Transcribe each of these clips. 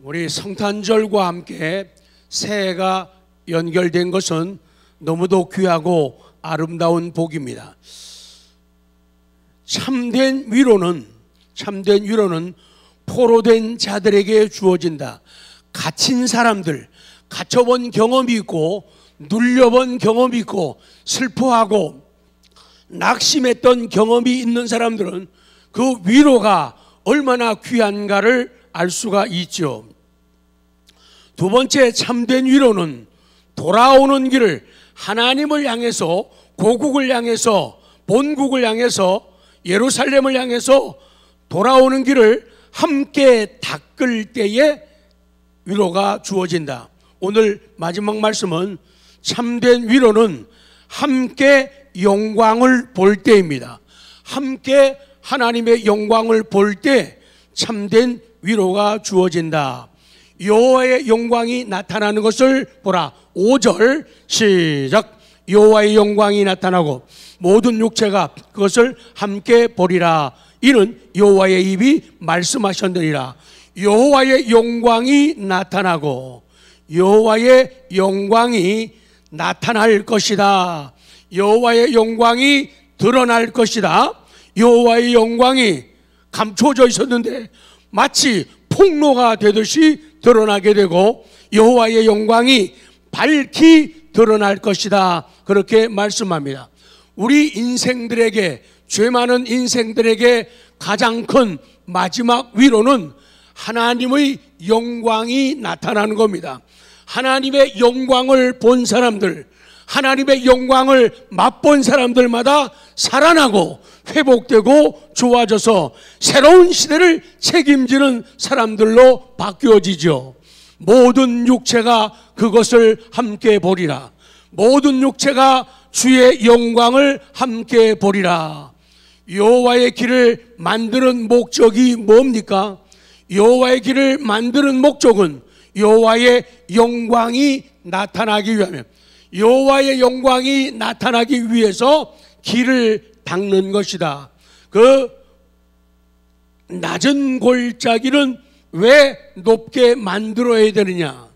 우리 성탄절과 함께 새해가 연결된 것은 너무도 귀하고 아름다운 복입니다. 참된 위로는 포로된 자들에게 주어진다. 갇힌 사람들, 갇혀본 경험이 있고 눌려본 경험이 있고 슬퍼하고 낙심했던 경험이 있는 사람들은 그 위로가 얼마나 귀한가를 알 수가 있죠. 두 번째, 참된 위로는 돌아오는 길을 하나님을 향해서, 고국을 향해서, 본국을 향해서, 예루살렘을 향해서 돌아오는 길을 함께 닦을 때에 위로가 주어진다. 오늘 마지막 말씀은 참된 위로는 함께 영광을 볼 때입니다. 함께 하나님의 영광을 볼 때 참된 위로가 주어진다. 여호와의 영광이 나타나는 것을 보라. 5절 시작. 여호와의 영광이 나타나고 모든 육체가 그것을 함께 보리라. 이는 여호와의 입이 말씀하셨느니라. 여호와의 영광이 나타나고 여호와의 영광이 나타날 것이다. 여호와의 영광이 드러날 것이다. 여호와의 영광이 감춰져 있었는데 마치 폭로가 되듯이 드러나게 되고 여호와의 영광이 밝히 드러날 것이다. 그렇게 말씀합니다. 우리 인생들에게, 죄 많은 인생들에게 가장 큰 마지막 위로는 하나님의 영광이 나타나는 겁니다. 하나님의 영광을 본 사람들, 하나님의 영광을 맛본 사람들마다 살아나고 회복되고 좋아져서 새로운 시대를 책임지는 사람들로 바뀌어지죠. 모든 육체가 그것을 함께 보리라. 모든 육체가 주의 영광을 함께 보리라. 여호와의 길을 만드는 목적이 뭡니까? 여호와의 길을 만드는 목적은 여호와의 영광이 나타나기 위하면, 여호와의 영광이 나타나기 위해서 길을 닦는 것이다. 그 낮은 골짜기는 왜 높게 만들어야 되느냐?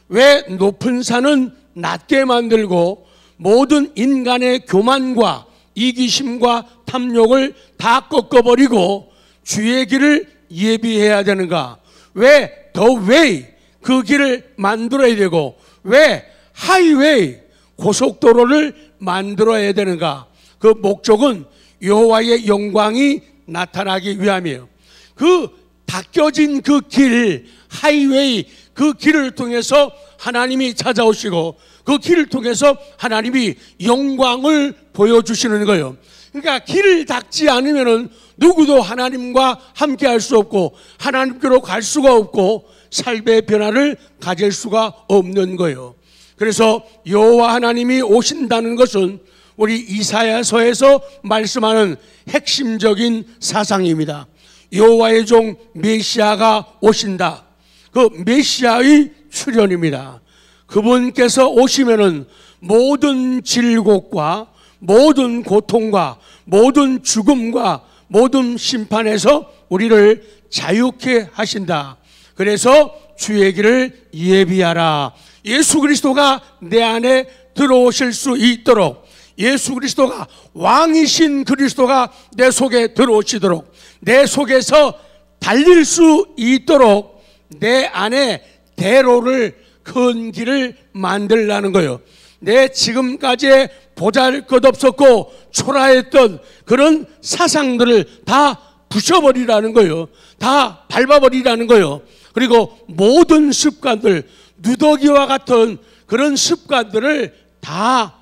왜 높은 산은 낮게 만들고 모든 인간의 교만과 이기심과 탐욕을 다 꺾어버리고 주의 길을 예비해야 되는가? 왜 더 웨이, 그 길을 만들어야 되고 왜 하이웨이, 고속도로를 만들어야 되는가? 그 목적은 여호와의 영광이 나타나기 위함이에요. 그 닦여진 그 길, 하이웨이, 그 길을 통해서 하나님이 찾아오시고 그 길을 통해서 하나님이 영광을 보여주시는 거예요. 그러니까 길을 닦지 않으면 누구도 하나님과 함께 할 수 없고 하나님께로 갈 수가 없고 삶의 변화를 가질 수가 없는 거예요. 그래서 여호와 하나님이 오신다는 것은 우리 이사야서에서 말씀하는 핵심적인 사상입니다. 여호와의 종 메시아가 오신다. 그 메시아의 출현입니다. 그분께서 오시면은 모든 질곡과 모든 고통과 모든 죽음과 모든 심판에서 우리를 자유케 하신다. 그래서 주의 길을 예비하라. 예수 그리스도가 내 안에 들어오실 수 있도록, 예수 그리스도가 왕이신 그리스도가 내 속에 들어오시도록, 내 속에서 달릴 수 있도록 내 안에 대로를, 큰 길을 만들라는 거예요. 내 지금까지의 보잘것없었고 초라했던 그런 사상들을 다 부셔버리라는 거예요. 다 밟아버리라는 거예요. 그리고 모든 습관들, 누더기와 같은 그런 습관들을 다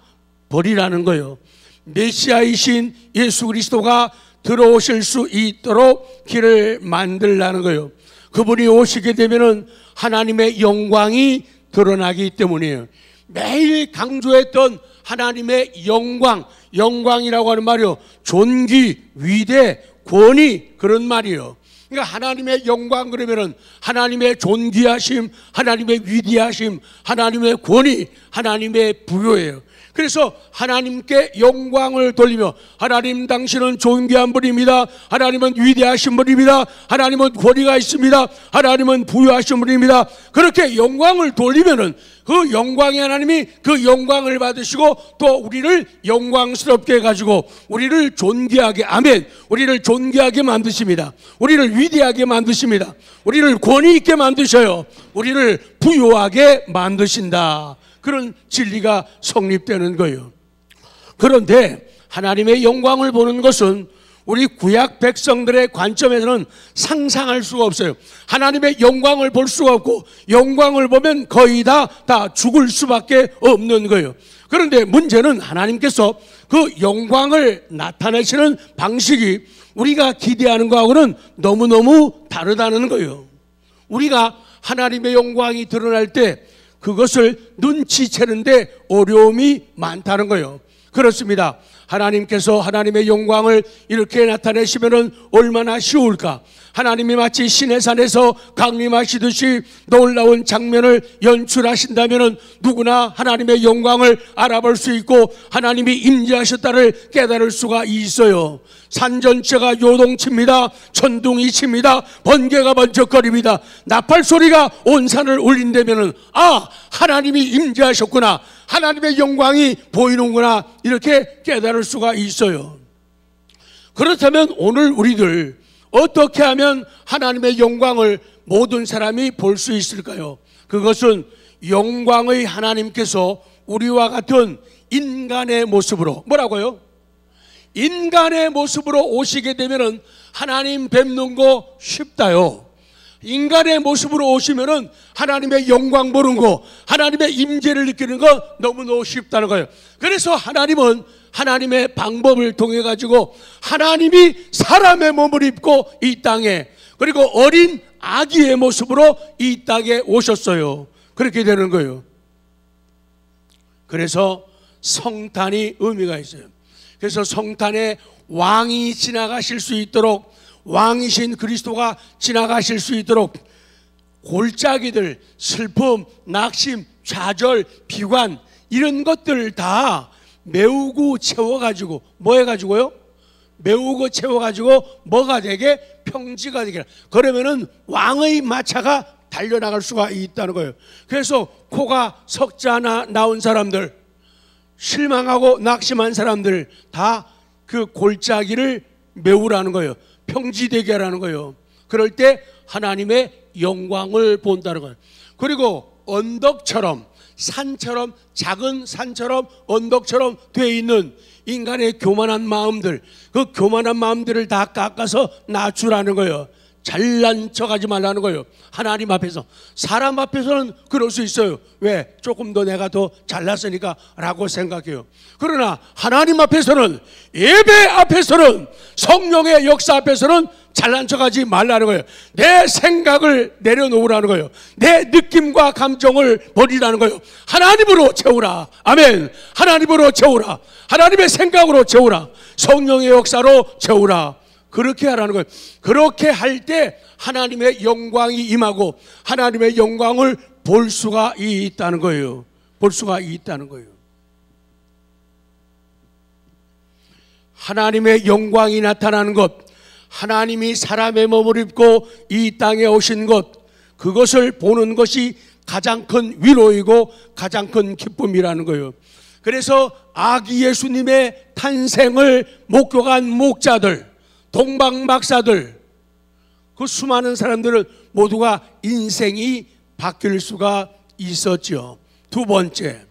버리라는 거예요. 메시아이신 예수 그리스도가 들어오실 수 있도록 길을 만들라는 거예요. 그분이 오시게 되면은 하나님의 영광이 드러나기 때문이에요. 매일 강조했던 하나님의 영광, 영광이라고 하는 말이요, 존귀, 위대, 권위, 그런 말이에요. 그러니까 하나님의 영광 그러면은 하나님의 존귀하심, 하나님의 위대하심, 하나님의 권위, 하나님의 부요예요. 그래서 하나님께 영광을 돌리며 하나님 당신은 존귀한 분입니다. 하나님은 위대하신 분입니다. 하나님은 권위가 있습니다. 하나님은 부유하신 분입니다. 그렇게 영광을 돌리면은 그 영광의 하나님이 그 영광을 받으시고 또 우리를 영광스럽게 해가지고 우리를 존귀하게, 아멘, 우리를 존귀하게 만드십니다. 우리를 위대하게 만드십니다. 우리를 권위 있게 만드셔요. 우리를 부유하게 만드신다. 그런 진리가 성립되는 거예요. 그런데 하나님의 영광을 보는 것은 우리 구약 백성들의 관점에서는 상상할 수가 없어요. 하나님의 영광을 볼 수가 없고 영광을 보면 거의 다 죽을 수밖에 없는 거예요. 그런데 문제는 하나님께서 그 영광을 나타내시는 방식이 우리가 기대하는 것하고는 너무너무 다르다는 거예요. 우리가 하나님의 영광이 드러날 때 그것을 눈치채는데 어려움이 많다는 거예요. 그렇습니다. 하나님께서 하나님의 영광을 이렇게 나타내시면 얼마나 쉬울까? 하나님이 마치 시내산에서 강림하시듯이 놀라운 장면을 연출하신다면 누구나 하나님의 영광을 알아볼 수 있고 하나님이 임재하셨다를 깨달을 수가 있어요. 산 전체가 요동칩니다. 천둥이 칩니다. 번개가 번쩍거립니다. 나팔 소리가 온 산을 울린다면 하나님이 임재하셨구나, 하나님의 영광이 보이는구나, 이렇게 깨달을 수가 있어요. 그렇다면 오늘 우리들 어떻게 하면 하나님의 영광을 모든 사람이 볼 수 있을까요? 그것은 영광의 하나님께서 우리와 같은 인간의 모습으로, 뭐라고요? 인간의 모습으로 오시게 되면 하나님 뵙는 거 쉽다요. 인간의 모습으로 오시면은 하나님의 영광 보는 거, 하나님의 임재를 느끼는 거 너무너무 쉽다는 거예요. 그래서 하나님은 하나님의 방법을 통해 가지고 하나님이 사람의 몸을 입고 이 땅에, 그리고 어린 아기의 모습으로 이 땅에 오셨어요. 그렇게 되는 거예요. 그래서 성탄이 의미가 있어요. 그래서 성탄에 왕이 지나가실 수 있도록, 왕이신 그리스도가 지나가실 수 있도록 골짜기들, 슬픔, 낙심, 좌절, 비관, 이런 것들 다 메우고 채워가지고, 뭐 해가지고요? 메우고 채워가지고 뭐가 되게? 평지가 되게. 그러면은 왕의 마차가 달려나갈 수가 있다는 거예요. 그래서 코가 석자 하나 나온 사람들, 실망하고 낙심한 사람들 다 그 골짜기를 메우라는 거예요. 평지되게 하라는 거예요. 그럴 때 하나님의 영광을 본다는 거예요. 그리고 언덕처럼, 산처럼, 작은 산처럼 언덕처럼 되어 있는 인간의 교만한 마음들, 그 교만한 마음들을 다 깎아서 낮추라는 거예요. 잘난 척하지 말라는 거예요. 하나님 앞에서. 사람 앞에서는 그럴 수 있어요. 왜? 조금 더 내가 더 잘났으니까 라고 생각해요. 그러나 하나님 앞에서는, 예배 앞에서는, 성령의 역사 앞에서는 잘난 척하지 말라는 거예요. 내 생각을 내려놓으라는 거예요. 내 느낌과 감정을 버리라는 거예요. 하나님으로 채우라. 아멘. 하나님으로 채우라. 하나님의 생각으로 채우라. 성령의 역사로 채우라. 그렇게 하라는 거예요. 그렇게 할 때 하나님의 영광이 임하고 하나님의 영광을 볼 수가 있다는 거예요. 볼 수가 있다는 거예요. 하나님의 영광이 나타나는 것, 하나님이 사람의 몸을 입고 이 땅에 오신 것, 그것을 보는 것이 가장 큰 위로이고 가장 큰 기쁨이라는 거예요. 그래서 아기 예수님의 탄생을 목격한 목자들, 동방박사들, 그 수많은 사람들은 모두가 인생이 바뀔 수가 있었죠. 두 번째,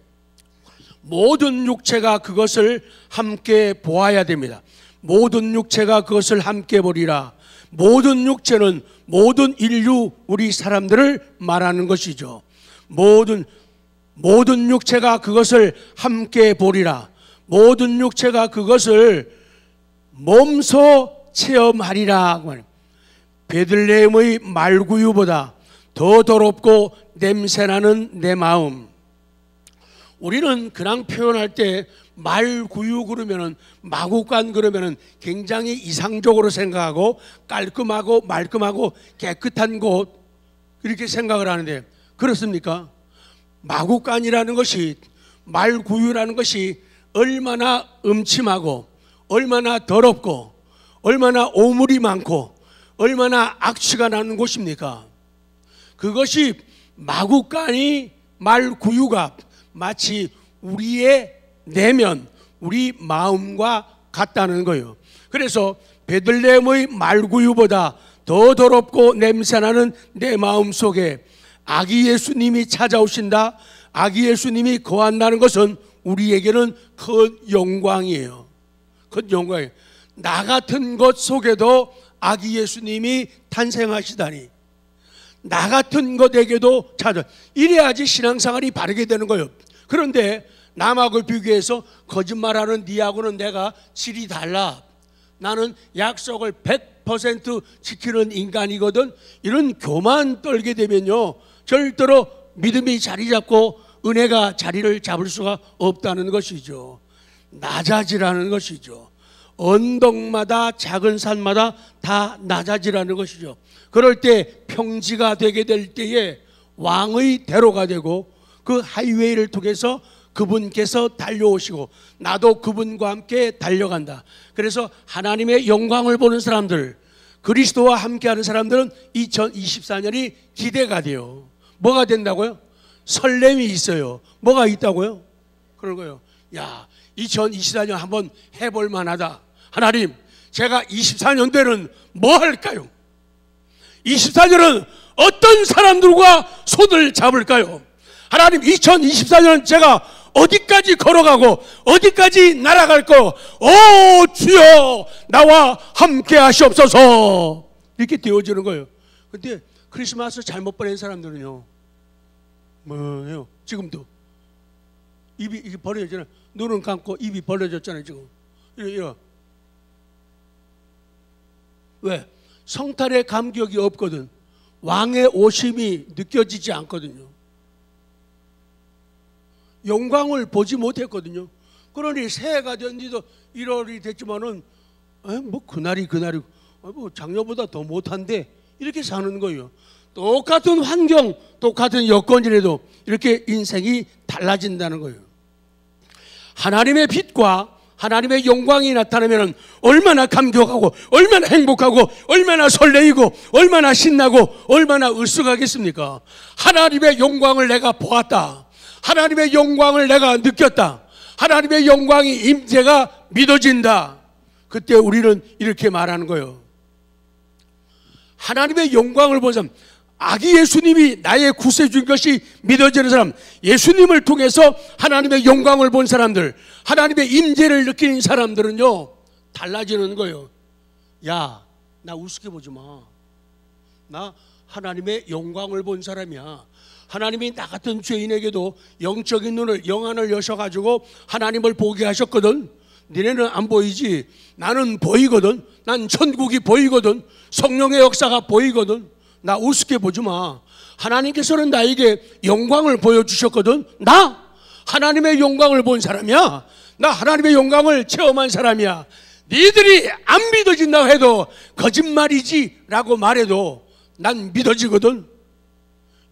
모든 육체가 그것을 함께 보아야 됩니다. 모든 육체가 그것을 함께 보리라. 모든 육체는 모든 인류, 우리 사람들을 말하는 것이죠. 모든 육체가 그것을 함께 보리라. 모든 육체가 그것을 몸소 체험하리라. 베들레헴의 말구유보다 더 더럽고 냄새나는 내 마음. 우리는 그냥 표현할 때 말구유 그러면은, 마구간 그러면은 굉장히 이상적으로 생각하고 깔끔하고 말끔하고 깨끗한 곳, 이렇게 생각을 하는데, 그렇습니까? 마구간이라는 것이 말구유라는 것이 얼마나 음침하고 얼마나 더럽고 얼마나 오물이 많고 얼마나 악취가 나는 곳입니까? 그것이 마구간이 말구유가 마치 우리의 내면, 우리 마음과 같다는 거예요. 그래서 베들레헴의 말구유보다 더 더럽고 냄새나는 내 마음 속에 아기 예수님이 찾아오신다, 아기 예수님이 거한다는 것은 우리에게는 큰 영광이에요. 큰 영광이에요. 나 같은 것 속에도 아기 예수님이 탄생하시다니, 나 같은 것에게도 찾아, 이래야지 신앙생활이 바르게 되는 거예요. 그런데 남하고 비교해서 거짓말하는 니하고는 내가 질이 달라, 나는 약속을 100% 지키는 인간이거든, 이런 교만 떨게 되면요 절대로 믿음이 자리 잡고 은혜가 자리를 잡을 수가 없다는 것이죠. 낮아지라는 것이죠. 언덕마다 작은 산마다 다 낮아지라는 것이죠. 그럴 때 평지가 되게 될 때에 왕의 대로가 되고 그 하이웨이를 통해서 그분께서 달려오시고 나도 그분과 함께 달려간다. 그래서 하나님의 영광을 보는 사람들, 그리스도와 함께하는 사람들은 2024년이 기대가 돼요. 뭐가 된다고요? 설렘이 있어요. 뭐가 있다고요? 그런 거예요. 야, 2024년 한번 해볼 만하다. 하나님, 제가 24년대는 뭐 할까요? 24년은 어떤 사람들과 손을 잡을까요? 하나님, 2024년은 제가 어디까지 걸어가고 어디까지 날아갈까? 오 주여, 나와 함께 하시옵소서. 이렇게 되어지는 거예요. 근데 크리스마스 잘못 보낸 사람들은요, 뭐예요? 지금도 입이 벌어졌잖아요. 눈은 감고 입이 벌어졌잖아요. 지금 이러. 왜? 성탈의 감격이 없거든. 왕의 오심이 느껴지지 않거든요. 영광을 보지 못했거든요. 그러니 새해가 됐는데도 1월이 됐지만은 뭐 그날이고 뭐 작년보다 더 못한데 이렇게 사는 거예요. 똑같은 환경, 똑같은 여건이라도 이렇게 인생이 달라진다는 거예요. 하나님의 빛과 하나님의 영광이 나타나면 얼마나 감격하고 얼마나 행복하고 얼마나 설레이고 얼마나 신나고 얼마나 으쓱하겠습니까? 하나님의 영광을 내가 보았다, 하나님의 영광을 내가 느꼈다, 하나님의 영광이 임재가 믿어진다. 그때 우리는 이렇게 말하는 거예요. 하나님의 영광을 본 사람, 아기 예수님이 나의 구세주인 것이 믿어지는 사람, 예수님을 통해서 하나님의 영광을 본 사람들, 하나님의 임재를 느끼는 사람들은요 달라지는 거예요. 야, 나 우습게 보지 마. 나 하나님의 영광을 본 사람이야. 하나님이 나 같은 죄인에게도 영적인 눈을, 영안을 여셔가지고 하나님을 보게 하셨거든. 니네는 안 보이지? 나는 보이거든. 난 천국이 보이거든. 성령의 역사가 보이거든. 나 우습게 보지 마. 하나님께서는 나에게 영광을 보여주셨거든. 나 하나님의 영광을 본 사람이야. 나 하나님의 영광을 체험한 사람이야. 니들이 안 믿어진다고 해도 거짓말이지 라고 말해도 난 믿어지거든.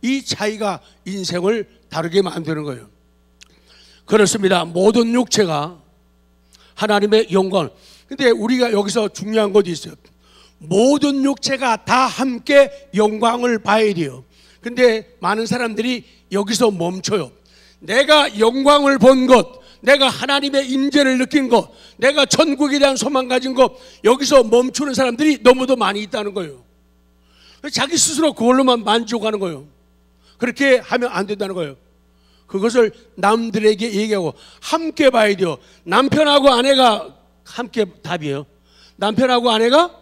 이 차이가 인생을 다르게 만드는 거예요. 그렇습니다. 모든 육체가 하나님의 영광. 근데 우리가 여기서 중요한 것이 있어요. 모든 육체가 다 함께 영광을 봐야 돼요. 근데 많은 사람들이 여기서 멈춰요. 내가 영광을 본 것, 내가 하나님의 임재를 느낀 것, 내가 천국에 대한 소망 가진 것, 여기서 멈추는 사람들이 너무도 많이 있다는 거예요. 자기 스스로 그걸로만 만족하는 거예요. 그렇게 하면 안 된다는 거예요. 그것을 남들에게 얘기하고 함께 봐야 돼요. 남편하고 아내가 함께 답이에요. 남편하고 아내가,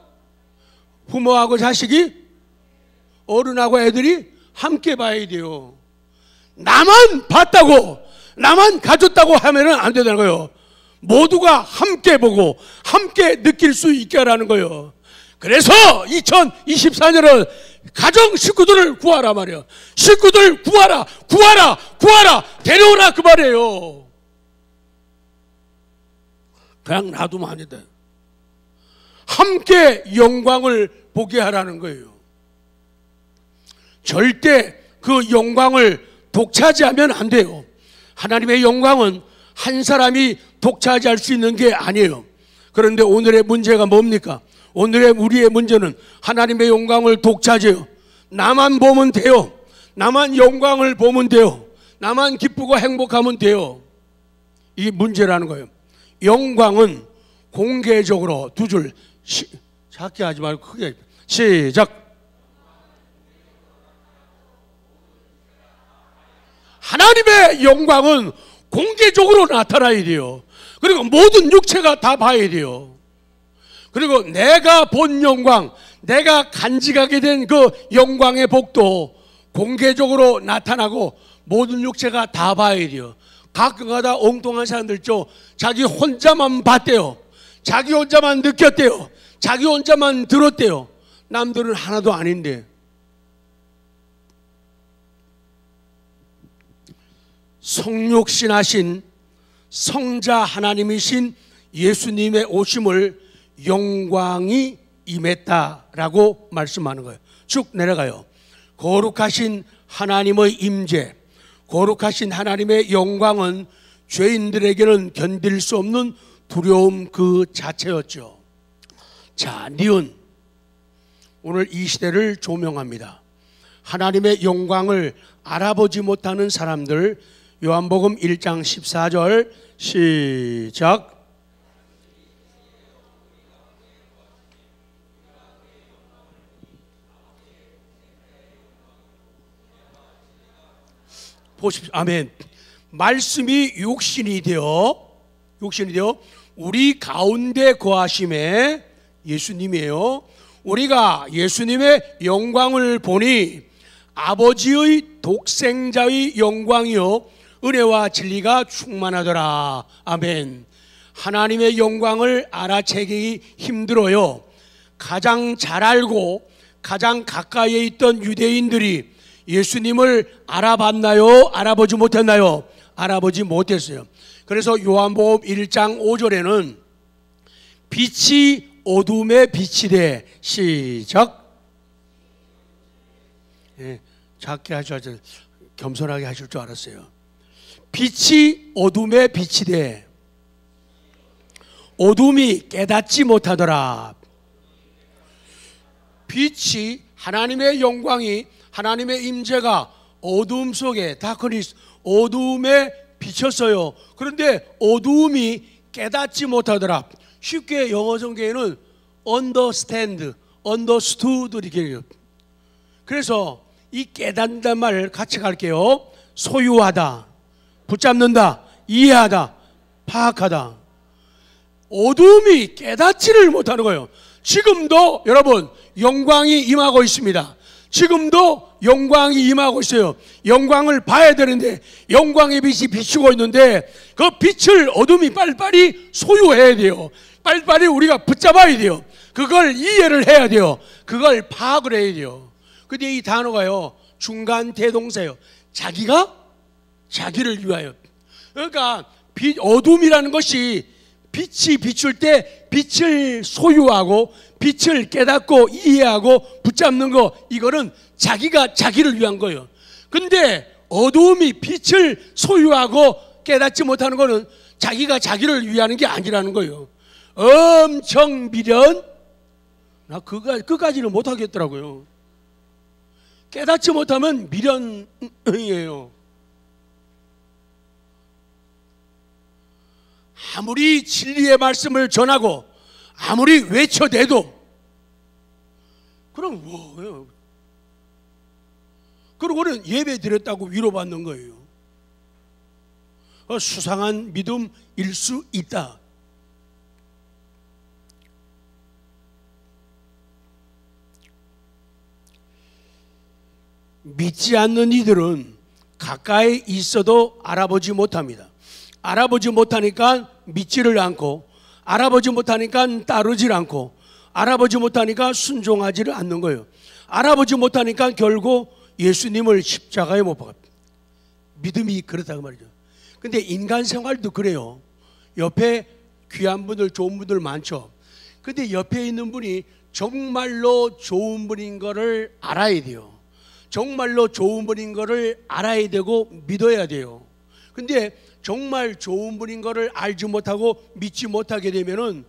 부모하고 자식이, 어른하고 애들이 함께 봐야 돼요. 나만 봤다고, 나만 가졌다고 하면은 안 된다는 거예요. 모두가 함께 보고 함께 느낄 수 있게 하라는 거예요. 그래서 2024년은 가정 식구들을 구하라 말이야. 식구들 구하라, 구하라, 구하라, 데려오라 그 말이에요. 그냥 놔두면 안 된다. 함께 영광을 보게 하라는 거예요. 절대 그 영광을 독차지하면 안 돼요. 하나님의 영광은 한 사람이 독차지할 수 있는 게 아니에요. 그런데 오늘의 문제가 뭡니까? 우리의 문제는 하나님의 영광을 독차지해요. 나만 보면 돼요. 나만 영광을 보면 돼요. 나만 기쁘고 행복하면 돼요. 이게 문제라는 거예요. 영광은 공개적으로 두 줄 작게 하지 말고 크게 시작. 하나님의 영광은 공개적으로 나타나야 돼요. 그리고 모든 육체가 다 봐야 돼요. 그리고 내가 본 영광, 내가 간직하게 된 그 영광의 복도 공개적으로 나타나고 모든 육체가 다 봐야 돼요. 가끔가다 엉뚱한 사람들 있죠. 자기 혼자만 봤대요. 자기 혼자만 느꼈대요. 자기 혼자만 들었대요. 남들은 하나도 아닌데. 성육신하신 성자 하나님이신 예수님의 오심을 영광이 임했다라고 말씀하는 거예요. 쭉 내려가요. 거룩하신 하나님의 임재, 거룩하신 하나님의 영광은 죄인들에게는 견딜 수 없는 두려움 그 자체였죠. 자, 니은 오늘 이 시대를 조명합니다. 하나님의 영광을 알아보지 못하는 사람들, 요한복음 1장 14절 시작. 보십시오. 아멘. 말씀이 육신이 되어 우리 가운데 거하심에 예수님이에요. 우리가 예수님의 영광을 보니 아버지의 독생자의 영광이요 은혜와 진리가 충만하더라. 아멘. 하나님의 영광을 알아채기 힘들어요. 가장 잘 알고 가장 가까이에 있던 유대인들이 예수님을 알아봤나요? 알아보지 못했나요? 알아보지 못했어요. 그래서 요한복음 1장 5절에는 빛이 어둠에 빛이 돼. 시작. 예, 작게 하셔야 겸손하게 하실 줄 알았어요. 빛이 어둠에 빛이 돼. 어둠이 깨닫지 못하더라. 빛이 하나님의 영광이 하나님의 임재가 어둠 속에 다크니스 어둠에 비쳤어요. 그런데 어둠이 깨닫지 못하더라. 쉽게 영어 성경에는 understand, understood 이렇게 해요. 그래서 이 깨닫는다는 말을 같이 갈게요. 소유하다, 붙잡는다, 이해하다, 파악하다. 어둠이 깨닫지를 못하는 거예요. 지금도 여러분 영광이 임하고 있습니다. 지금도 영광이 임하고 있어요. 영광을 봐야 되는데 영광의 빛이 비추고 있는데 그 빛을 어둠이 빨리빨리 소유해야 돼요. 빨리빨리 우리가 붙잡아야 돼요. 그걸 이해를 해야 돼요. 그걸 파악을 해야 돼요. 근데 이 단어가요 중간 대동사예요. 자기가 자기를 위하여. 그러니까 어둠이라는 것이 빛이 비출 때 빛을 소유하고 빛을 깨닫고 이해하고 붙잡는 거, 이거는 자기가 자기를 위한 거예요. 근데 어두움이 빛을 소유하고 깨닫지 못하는 거는 자기가 자기를 위하는 게 아니라는 거예요. 엄청 미련. 나 그까지는 못하겠더라고요. 깨닫지 못하면 미련이에요. 아무리 진리의 말씀을 전하고 아무리 외쳐대도 그럼 뭐예요? 그러고는 예배 드렸다고 위로받는 거예요. 수상한 믿음일 수 있다. 믿지 않는 이들은 가까이 있어도 알아보지 못합니다. 알아보지 못하니까 믿지를 않고, 알아보지 못하니까 따르질 않고, 알아보지 못하니까 순종하지를 않는 거예요. 알아보지 못하니까 결국 예수님을 십자가에 못 박았다. 믿음이 그렇다고 말이죠. 근데 인간 생활도 그래요. 옆에 귀한 분들, 좋은 분들 많죠. 근데 옆에 있는 분이 정말로 좋은 분인 거를 알아야 돼요. 정말로 좋은 분인 거를 알아야 되고 믿어야 돼요. 근데 정말 좋은 분인 거를 알지 못하고 믿지 못하게 되면은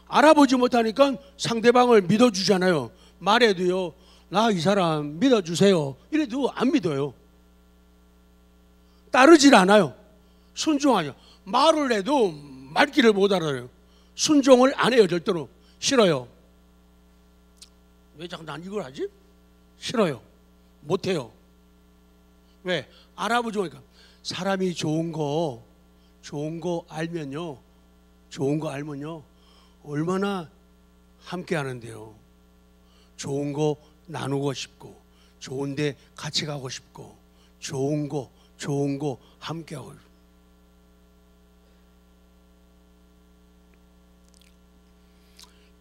알아보지 못하니까 상대방을 믿어주잖아요. 말해도요, 나 이 사람 믿어주세요 이래도 안 믿어요. 따르질 않아요. 순종하죠. 말을 해도 말귀를 못 알아요. 순종을 안 해요. 절대로. 싫어요. 왜 자꾸 난 이걸 하지? 싫어요. 못해요. 왜? 알아보지 못하니까. 사람이 좋은 거 알면요, 얼마나 함께 하는데요. 좋은 거 나누고 싶고, 좋은데 같이 가고 싶고, 좋은 거 함께 하고 싶고.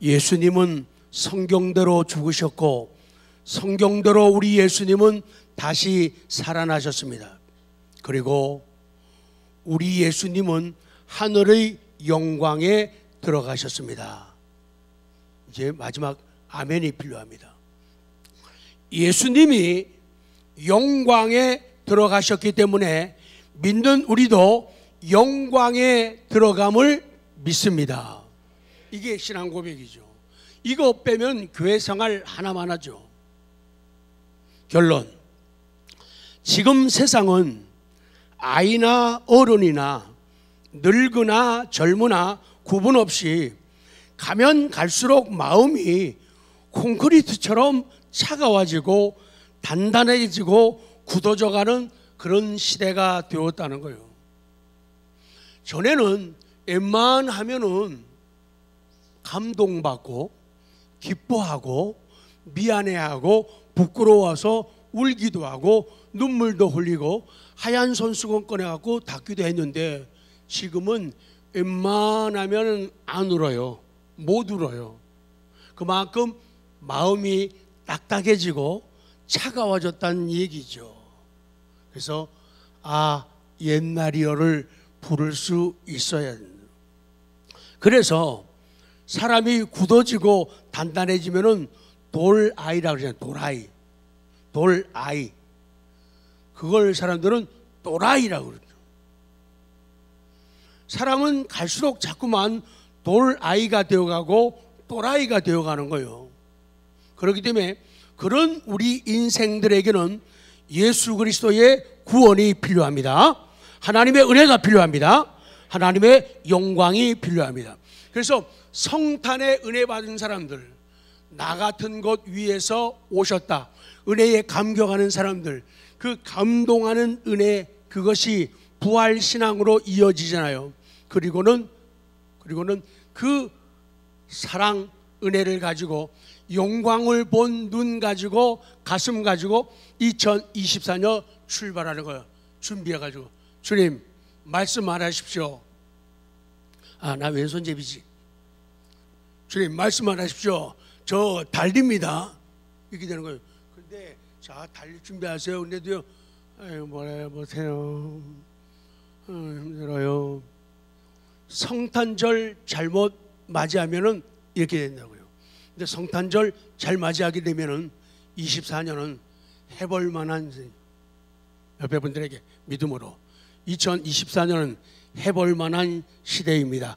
예수님은 성경대로 죽으셨고, 성경대로 우리 예수님은 다시 살아나셨습니다. 그리고 우리 예수님은 하늘의 영광에 들어가셨습니다. 이제 마지막 아멘이 필요합니다. 예수님이 영광에 들어가셨기 때문에 믿는 우리도 영광에 들어감을 믿습니다. 이게 신앙 고백이죠. 이거 빼면 교회 생활 하나만 하죠. 결론, 지금 세상은 아이나 어른이나 늙으나 젊으나 구분 없이 가면 갈수록 마음이 콘크리트처럼 차가워지고 단단해지고 굳어져가는 그런 시대가 되었다는 거예요. 전에는 웬만하면은 감동받고 기뻐하고 미안해하고 부끄러워서 울기도 하고 눈물도 흘리고 하얀 손수건 꺼내갖고 닦기도 했는데, 지금은 웬만하면 안 울어요. 못 울어요. 그만큼 마음이 딱딱해지고 차가워졌다는 얘기죠. 그래서 옛날이여를 부를 수 있어야 된다. 그래서 사람이 굳어지고 단단해지면은 돌아이라고 그러잖아요. 돌아이. 그걸 사람들은 또라이라고 그러죠. 사람은 갈수록 자꾸만 돌아이가 되어가고 또라이가 되어가는 거예요. 그렇기 때문에 그런 우리 인생들에게는 예수 그리스도의 구원이 필요합니다. 하나님의 은혜가 필요합니다. 하나님의 영광이 필요합니다. 그래서 성탄의 은혜 받은 사람들, 나 같은 곳 위에서 오셨다, 은혜에 감격하는 사람들, 그 감동하는 은혜, 그것이 부활신앙으로 이어지잖아요. 그리고는 그 사랑, 은혜를 가지고 영광을 본 눈 가지고 가슴 가지고 2024년 출발하는 거예요. 준비해가지고 주님 말씀 하십시오. 나 왼손잡이지. 주님 말씀 하십시오. 저 달립니다. 이렇게 되는 거예요. 근데 자, 달릴 준비하세요. 근데도요, 뭐래 못해요. 힘들어요. 성탄절 잘못 맞이하면은 이렇게 된다고요. 근데 성탄절 잘 맞이하게 되면은 24년은 해볼 만한, 옆에 분들에게 믿음으로 2024년은 해볼 만한 시대입니다.